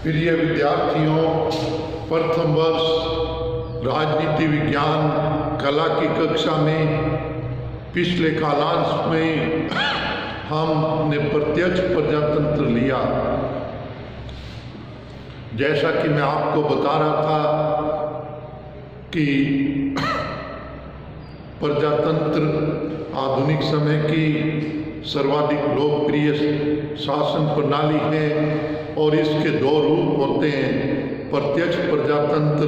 प्रिय विद्यार्थियों, प्रथम वर्ष राजनीति विज्ञान कला की कक्षा में पिछले कालांश में हमने प्रत्यक्ष प्रजातंत्र लिया। जैसा कि मैं आपको बता रहा था कि प्रजातंत्र आधुनिक समय की सर्वाधिक लोकप्रिय शासन प्रणाली है और इसके दो रूप होते हैं, प्रत्यक्ष प्रजातंत्र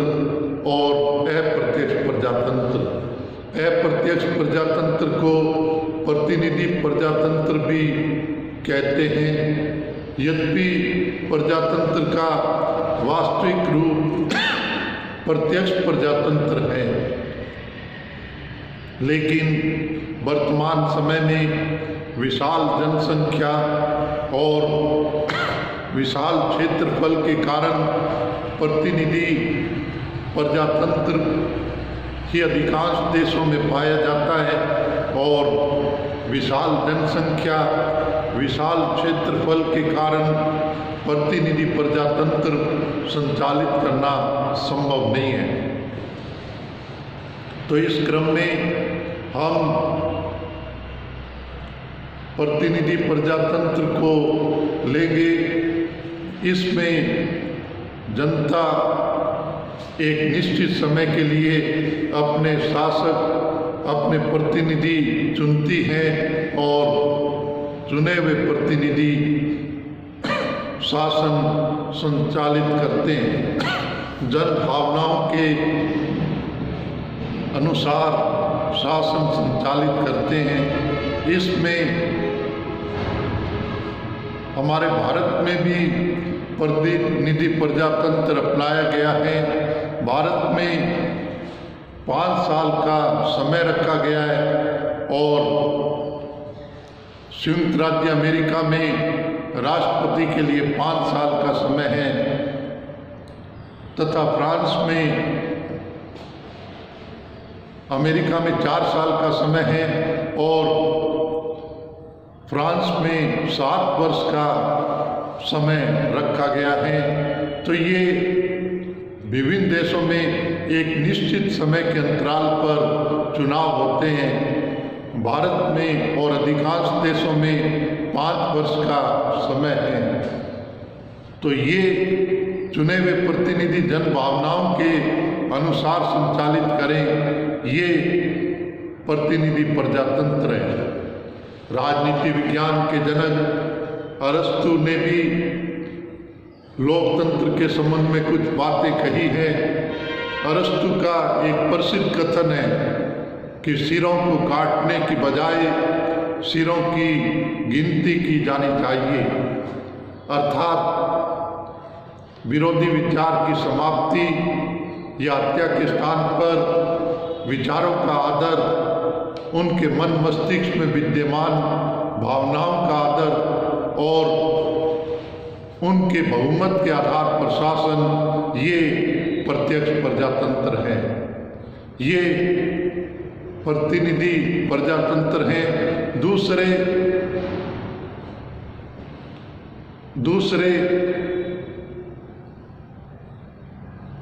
और अप्रत्यक्ष प्रजातंत्र। अप्रत्यक्ष प्रजातंत्र को प्रतिनिधि प्रजातंत्र भी कहते हैं। यद्यपि प्रजातंत्र का वास्तविक रूप प्रत्यक्ष प्रजातंत्र है, लेकिन वर्तमान समय में विशाल जनसंख्या और विशाल क्षेत्रफल के कारण प्रतिनिधि प्रजातंत्र ही अधिकांश देशों में पाया जाता है और विशाल जनसंख्या, विशाल क्षेत्रफल के कारण प्रतिनिधि प्रजातंत्र संचालित करना संभव नहीं है। तो इस क्रम में हम प्रतिनिधि प्रजातंत्र को लेंगे। इसमें जनता एक निश्चित समय के लिए अपने शासक, अपने प्रतिनिधि चुनती है और चुने हुए प्रतिनिधि शासन संचालित करते हैं। जन भावनाओं के अनुसार शासन संचालित करते हैं। इसमें हमारे भारत में भी प्रतिनिधि प्रजातंत्र अपनाया गया है। भारत में 5 साल का समय रखा गया है और संयुक्त राज्य अमेरिका में राष्ट्रपति के लिए 5 साल का समय है तथा फ्रांस में, अमेरिका में 4 साल का समय है और फ्रांस में 7 वर्ष का समय रखा गया है। तो ये विभिन्न देशों में एक निश्चित समय के अंतराल पर चुनाव होते हैं। भारत में और अधिकांश देशों में 5 वर्ष का समय है। तो ये चुने हुए प्रतिनिधि जन भावनाओं के अनुसार संचालित करें, ये प्रतिनिधि प्रजातंत्र है। राजनीति विज्ञान के जनक अरस्तु ने भी लोकतंत्र के संबंध में कुछ बातें कही है। अरस्तु का एक प्रसिद्ध कथन है कि सिरों को काटने की बजाय सिरों की गिनती की जानी चाहिए, अर्थात विरोधी विचार की समाप्ति या हत्या के स्थान पर विचारों का आदर, उनके मन मस्तिष्क में विद्यमान भावनाओं का आदर और उनके बहुमत के आधार पर शासन, ये प्रत्यक्ष प्रजातंत्र है। ये प्रतिनिधि प्रजातंत्र है।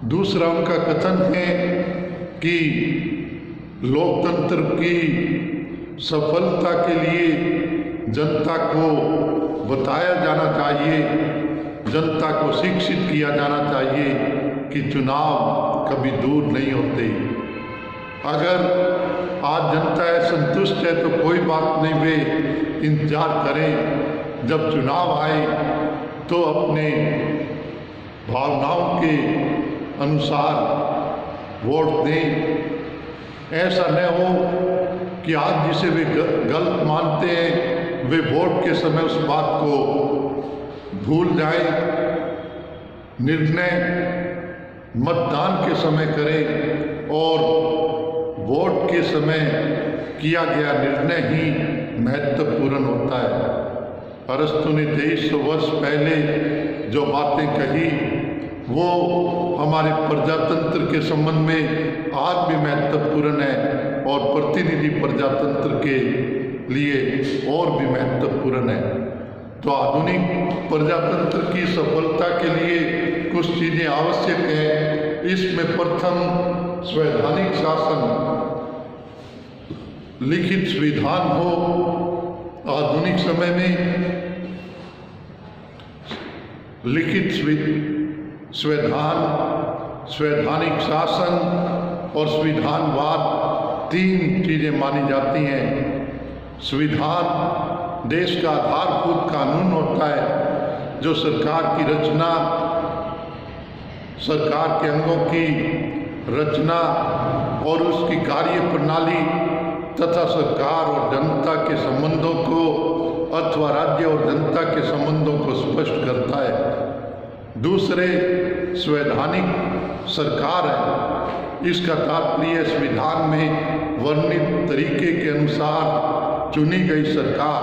दूसरा उनका कथन है कि लोकतंत्र की सफलता के लिए जनता को बताया जाना चाहिए, जनता को शिक्षित किया जाना चाहिए कि चुनाव कभी दूर नहीं होते। अगर आज जनता संतुष्ट है तो कोई बात नहीं, वे इंतजार करें। जब चुनाव आए तो अपने भावनाओं के अनुसार वोट दें। ऐसा न हो कि आज जिसे वे गलत मानते हैं वे वोट के समय उस बात को भूल जाएं। निर्णय मतदान के समय करें और वोट के समय किया गया निर्णय ही महत्वपूर्ण होता है। अरस्तु ने 2300 वर्ष पहले जो बातें कही वो हमारे प्रजातंत्र के संबंध में आज भी महत्वपूर्ण है और प्रतिनिधि प्रजातंत्र के लिए और भी महत्वपूर्ण है। तो आधुनिक प्रजातंत्र की सफलता के लिए कुछ चीजें आवश्यक हैं। इसमें प्रथम संवैधानिक शासन, लिखित संविधान हो। आधुनिक समय में लिखित संविधान, संवैधानिक शासन और संविधानवाद तीन चीजें मानी जाती हैं। संविधान देश का आधारभूत कानून होता है जो सरकार की रचना, सरकार के अंगों की रचना और उसकी कार्य प्रणाली तथा सरकार और जनता के संबंधों को अथवा राज्य और जनता के संबंधों को स्पष्ट करता है। दूसरे संवैधानिक सरकार है। इसका तात्पर्य संविधान में वर्णित तरीके के अनुसार चुनी गई सरकार।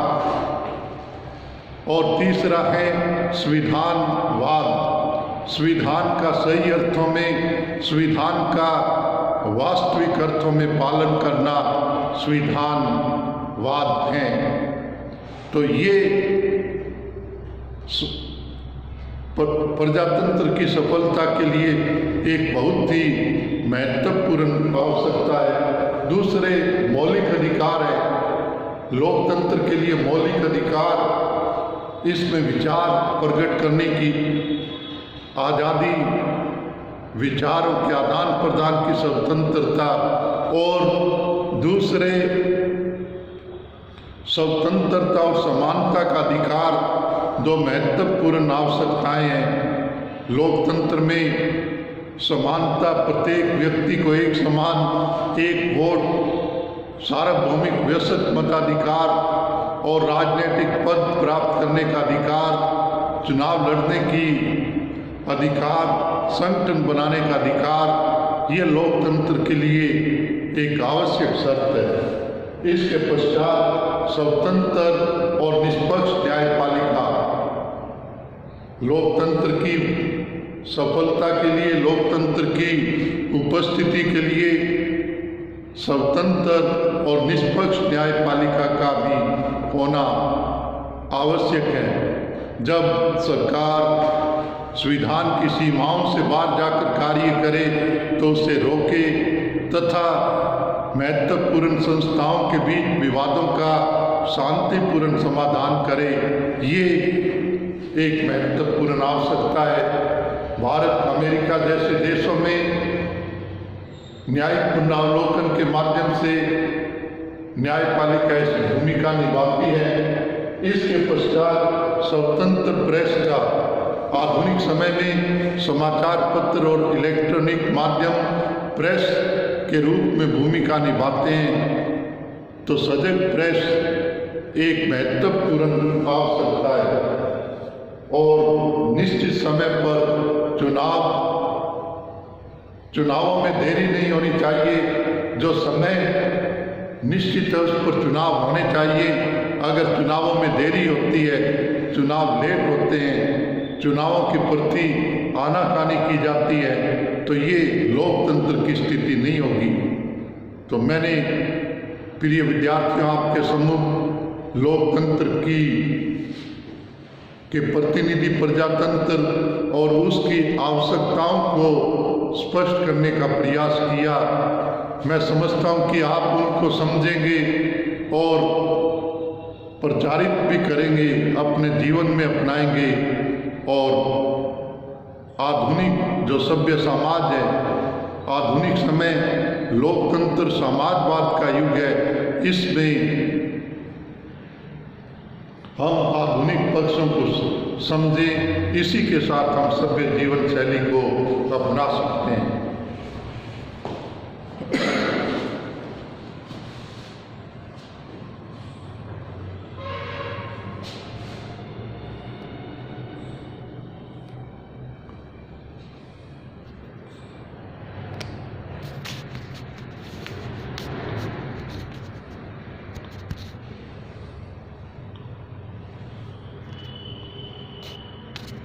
और तीसरा है संविधानवाद। संविधान का सही अर्थों में, संविधान का वास्तविक अर्थों में पालन करना संविधानवाद है। तो ये प्रजातंत्र की सफलता के लिए एक बहुत ही महत्वपूर्ण आवश्यकता है। दूसरे मौलिक अधिकार है। लोकतंत्र के लिए मौलिक अधिकार, इसमें विचार प्रकट करने की आज़ादी, विचारों के आदान प्रदान की स्वतंत्रता और दूसरे स्वतंत्रता और समानता का अधिकार, दो महत्वपूर्ण आवश्यकताएं हैं। लोकतंत्र में समानता, प्रत्येक व्यक्ति को एक समान, एक वोट, सार्वभौमिक व्यस्त मताधिकार और राजनीतिक पद प्राप्त करने का अधिकार, चुनाव लड़ने की अधिकार, संगठन बनाने का अधिकार, ये लोकतंत्र के लिए एक आवश्यक शर्त है। इसके पश्चात स्वतंत्र और निष्पक्ष न्यायपालिका। लोकतंत्र की सफलता के लिए, लोकतंत्र की उपस्थिति के लिए स्वतंत्र और निष्पक्ष न्यायपालिका का भी होना आवश्यक है। जब सरकार संविधान की सीमाओं से बाहर जाकर कार्य करे तो उसे रोके तथा महत्वपूर्ण संस्थाओं के बीच विवादों का शांतिपूर्ण समाधान करे, ये एक महत्वपूर्ण आवश्यकता है। भारत, अमेरिका जैसे देशों में न्यायिक पुनरावलोकन के माध्यम से न्यायपालिका ऐसी भूमिका निभाती है। इसके पश्चात स्वतंत्र प्रेस का, आधुनिक समय में समाचार पत्र और इलेक्ट्रॉनिक माध्यम प्रेस के रूप में भूमिका निभाते हैं। तो सजग प्रेस एक महत्वपूर्ण आवश्यकता है। और निश्चित समय पर चुनावों में देरी नहीं होनी चाहिए। जो समय निश्चित है उस पर चुनाव होने चाहिए। अगर चुनावों में देरी होती है, चुनाव लेट होते हैं, चुनावों के प्रति आनाकानी की जाती है, तो ये लोकतंत्र की स्थिति नहीं होगी। तो मैंने प्रिय विद्यार्थियों आपके सम्मुख लोकतंत्र के प्रतिनिधि प्रजातंत्र और उसकी आवश्यकताओं को स्पष्ट करने का प्रयास किया। मैं समझता हूँ कि आप उनको समझेंगे और प्रचारित भी करेंगे, अपने जीवन में अपनाएंगे और आधुनिक जो सभ्य समाज है, आधुनिक समय लोकतंत्र समाजवाद का युग है, इसमें हम आधुनिक पक्षों को समझें। इसी के साथ हम सभ्य जीवन शैली को अपना सकते हैं।